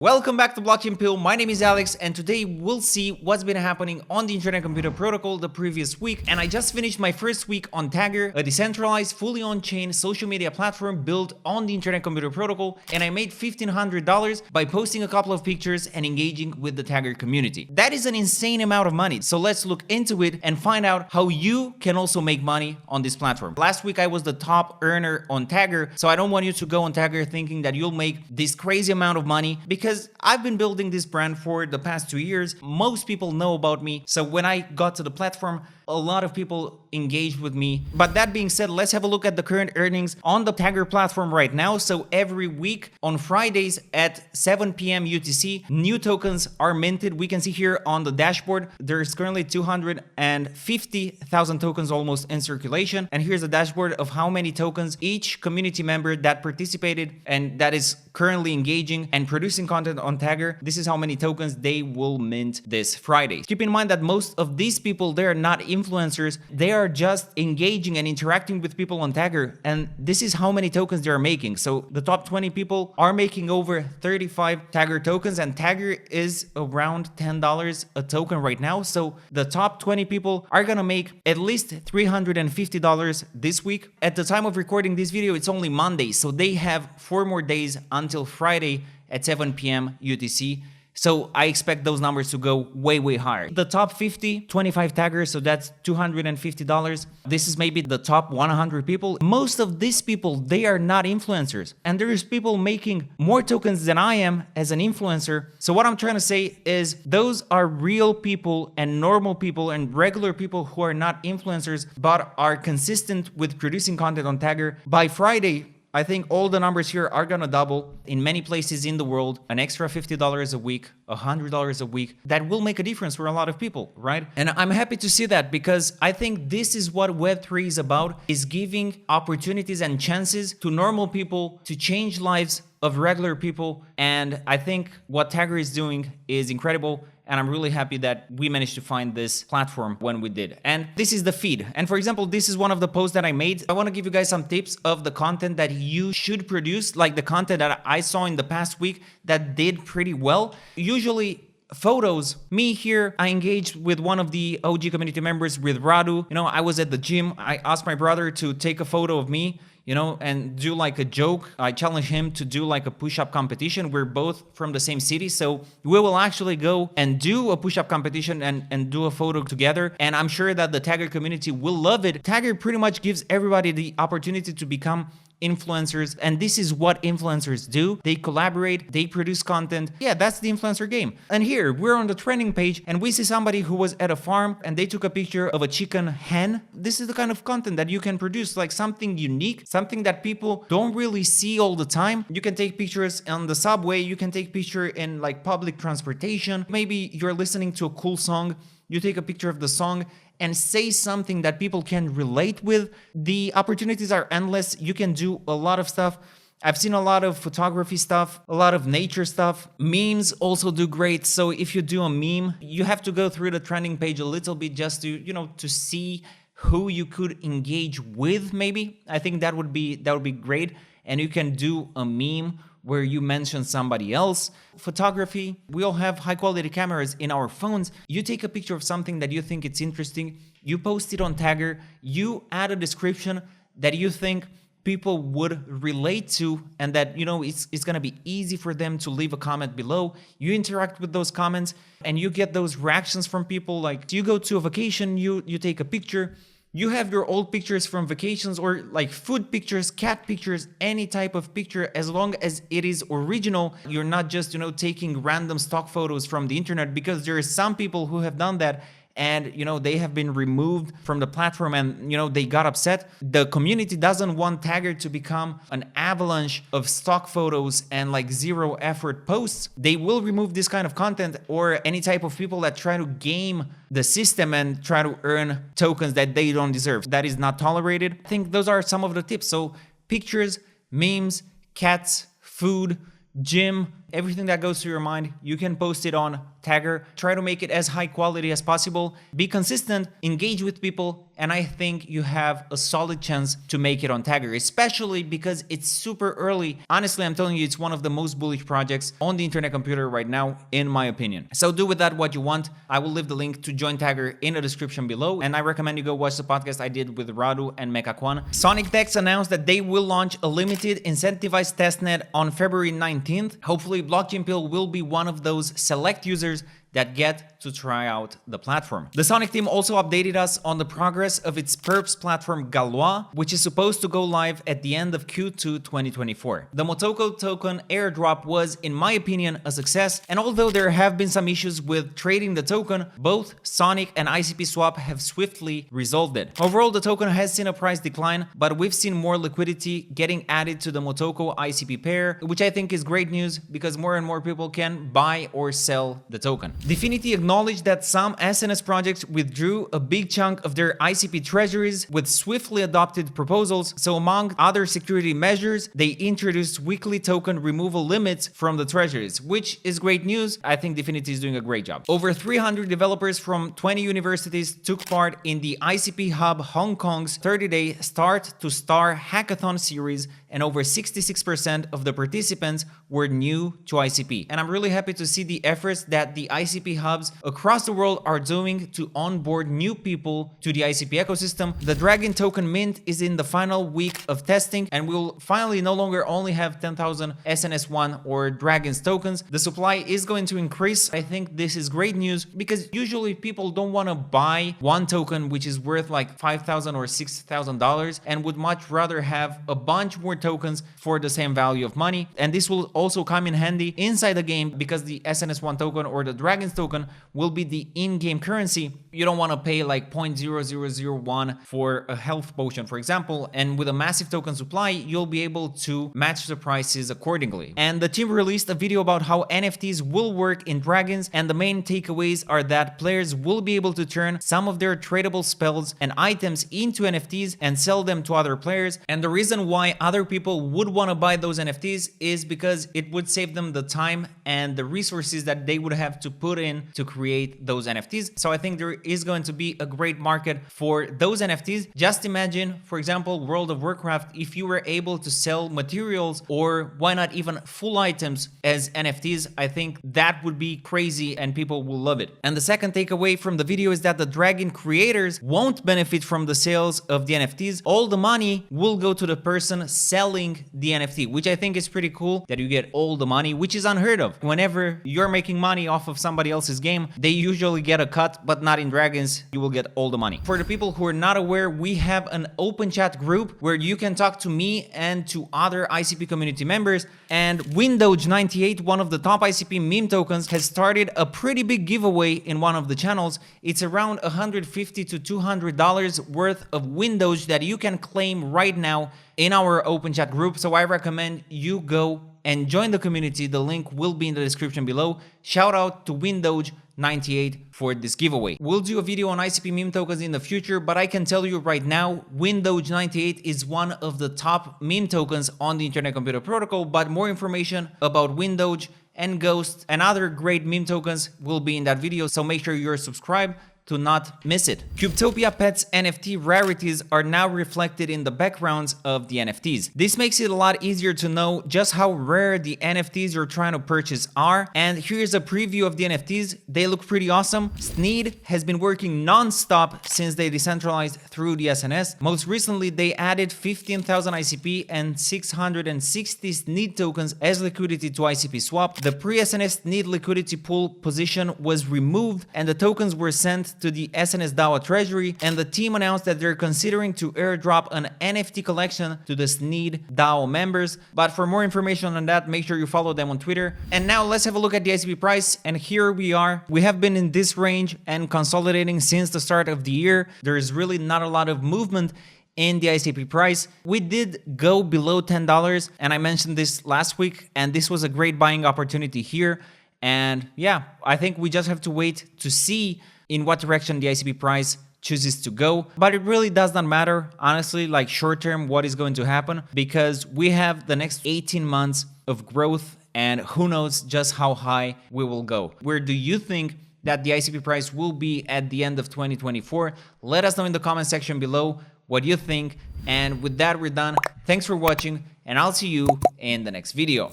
Welcome back to Blockchain Pill. My name is Alex, and today we'll see what's been happening on the Internet Computer Protocol the previous week. And I just finished my first week on Taggr, a decentralized, fully on-chain social media platform built on the Internet Computer Protocol, and I made $1,500 by posting a couple of pictures and engaging with the Taggr community. That is an insane amount of money, so let's look into it and find out how you can also make money on this platform. Last week I was the top earner on Taggr, so I don't want you to go on Taggr thinking that you'll make this crazy amount of money, because I've been building this brand for the past 2 years. Most people know about me. So when I got to the platform, a lot of people engaged with me. But that being said, let's have a look at the current earnings on the Taggr platform right now. So every week on Fridays at 7 p.m. UTC, new tokens are minted. We can see here on the dashboard, there's currently 250,000 tokens almost in circulation. And here's a dashboard of how many tokens each community member that participated and that is currently engaging and producing content on Taggr, this is how many tokens they will mint this Friday. Keep in mind that most of these people, they're not influencers, they are just engaging and interacting with people on Taggr, and this is how many tokens they are making. So the top 20 people are making over 35 Taggr tokens, and Taggr is around $10 a token right now. So the top 20 people are gonna make at least $350 this week. At the time of recording this video, it's only Monday, so they have 4 more days until Friday at 7 p.m. UTC. So I expect those numbers to go way higher. The top 50, 25 taggers, so that's $250. This is maybe the top 100 people. Most of these people, they are not influencers. And there's people making more tokens than I am as an influencer. So what I'm trying to say is those are real people and normal people and regular people who are not influencers, but are consistent with producing content on Taggr. By Friday, I think all the numbers here are gonna double in many places in the world. An extra $50 a week, $100 a week. That will make a difference for a lot of people, right? And I'm happy to see that, because I think this is what Web3 is about, is giving opportunities and chances to normal people to change lives of regular people. And I think what Taggr is doing is incredible. And I'm really happy that we managed to find this platform when we did. And this is the feed. And for example, this is one of the posts that I made. I want to give you guys some tips of the content that you should produce, like the content that I saw in the past week that did pretty well. Usually, photos, me here, I engaged with one of the OG community members, with Radu. You know, I was at the gym. I asked my brother to take a photo of me, you know, and do like a joke. I challenged him to do like a push-up competition. We're both from the same city, so we will actually go and do a push-up competition and do a photo together. And I'm sure that the Taggr community will love it. Taggr pretty much gives everybody the opportunity to become influencers, and this is what influencers do. They collaborate, they produce content. Yeah, that's the influencer game. And here we're on the trending page and we see somebody who was at a farm and they took a picture of a chicken hen. This is the kind of content that you can produce, like something unique, something that people don't really see all the time. You can take pictures on the subway, you can take picture in like public transportation. Maybe you're listening to a cool song, you take a picture of the song and say something that people can relate with. The opportunities are endless. You can do a lot of stuff. I've seen a lot of photography stuff, a lot of nature stuff. Memes also do great. So if you do a meme, you have to go through the trending page a little bit just to, you know, to see who you could engage with maybe. I think that would be great. And you can do a meme where you mention somebody else. Photography, we all have high quality cameras in our phones. You take a picture of something that you think it's interesting, you post it on Taggr, you add a description that you think people would relate to and that, you know, it's gonna be easy for them to leave a comment below. You interact with those comments and you get those reactions from people. Like, you go to a vacation, you take a picture, you have your old pictures from vacations or like food pictures, cat pictures, any type of picture, as long as it is original. You're not just, you know, taking random stock photos from the internet, because there are some people who have done that and, you know, they have been removed from the platform and, you know, they got upset. The community doesn't want Taggr to become an avalanche of stock photos and like zero effort posts. They will remove this kind of content, or any type of people that try to game the system and try to earn tokens that they don't deserve. That is not tolerated. I think those are some of the tips. So pictures, memes, cats, food, gym, Everything that goes through your mind, you can post it on Taggr. Try to make it as high quality as possible. Be consistent, engage with people, and I think you have a solid chance to make it on Taggr, especially because it's super early. Honestly, I'm telling you, it's one of the most bullish projects on the internet computer right now, in my opinion. So do with that what you want. I will leave the link to join Taggr in the description below, and I recommend you go watch the podcast I did with Radu and Mekakwan. Sonic DEX announced that they will launch a limited incentivized testnet on February 19th. Hopefully, Blockchain Pill will be one of those select users that get to try out the platform. The Sonic team also updated us on the progress of its perps platform Galois, which is supposed to go live at the end of Q2 2024. The Motoko token airdrop was, in my opinion, a success, and although there have been some issues with trading the token, both Sonic and ICP Swap have swiftly resolved it. Overall, the token has seen a price decline, but we've seen more liquidity getting added to the Motoko ICP pair, which I think is great news because more and more people can buy or sell the token. DFINITY acknowledged that some SNS projects withdrew a big chunk of their ICP treasuries with swiftly adopted proposals, so among other security measures, they introduced weekly token removal limits from the treasuries, which is great news. I think DFINITY is doing a great job. Over 300 developers from 20 universities took part in the ICP Hub Hong Kong's 30-day Start to Star hackathon series, and over 66% of the participants were new to ICP. And I'm really happy to see the efforts that the ICP hubs across the world are doing to onboard new people to the ICP ecosystem. The Dragginz token mint is in the final week of testing, and we'll finally no longer only have 10,000 SNS1 or Dragginz tokens. The supply is going to increase. I think this is great news because usually people don't want to buy one token which is worth like $5,000 or $6,000 and would much rather have a bunch more tokens for the same value of money. And this will also come in handy inside the game because the SNS1 token or the Dragginz token will be the in-game currency. You don't want to pay like 0.0001 for a health potion, for example, and with a massive token supply, you'll be able to match the prices accordingly. And the team released a video about how NFTs will work in Dragginz, and the main takeaways are that players will be able to turn some of their tradable spells and items into NFTs and sell them to other players. And the reason why other people would want to buy those NFTs is because it would save them the time and the resources that they would have to put in to create those NFTs. So I think there is going to be a great market for those NFTs. Just imagine, for example, World of Warcraft, if you were able to sell materials or why not even full items as NFTs, I think that would be crazy and people will love it. And the second takeaway from the video is that the Dragginz creators won't benefit from the sales of the NFTs. All the money will go to the person selling the NFT, which I think is pretty cool that you get all the money, which is unheard of. Whenever you're making money off of somebody else's game, they usually get a cut, but not in Dragginz. You will get all the money. For the people who are not aware, we have an Openchat group where you can talk to me and to other ICP community members. And Windows98, one of the top ICP meme tokens, has started a pretty big giveaway in one of the channels. It's around $150 to $200 worth of Windows that you can claim right now in our Openchat group. So I recommend you go and join the community. The link will be in the description below. Shout out to Windows98 for this giveaway. We'll do a video on ICP meme tokens in the future, but I can tell you right now, Windows98 is one of the top meme tokens on the Internet Computer Protocol, but more information about Windows and Ghost and other great meme tokens will be in that video, so make sure you're subscribed to not miss it. Cubetopia Pets NFT rarities are now reflected in the backgrounds of the NFTs. This makes it a lot easier to know just how rare the NFTs you're trying to purchase are. And here's a preview of the NFTs. They look pretty awesome. Sneed has been working non-stop since they decentralized through the SNS. Most recently, they added 15,000 ICP and 660 Sneed tokens as liquidity to ICP Swap. The pre-SNS Sneed liquidity pool position was removed and the tokens were sent to the SNS DAO treasury, and the team announced that they're considering to airdrop an NFT collection to the Sneed DAO members. But for more information on that, make sure you follow them on Twitter. And now let's have a look at the ICP price, and here we are. We have been in this range and consolidating since the start of the year. There is really not a lot of movement in the ICP price. We did go below $10, and I mentioned this last week, and this was a great buying opportunity here. And yeah, I think we just have to wait to see in what direction the ICP price chooses to go. But it really does not matter, honestly, like short term, what is going to happen, because we have the next 18 months of growth, and who knows just how high we will go. Where do you think that the ICP price will be at the end of 2024? Let us know in the comment section below what you think. And with that, we're done. Thanks for watching, and I'll see you in the next video.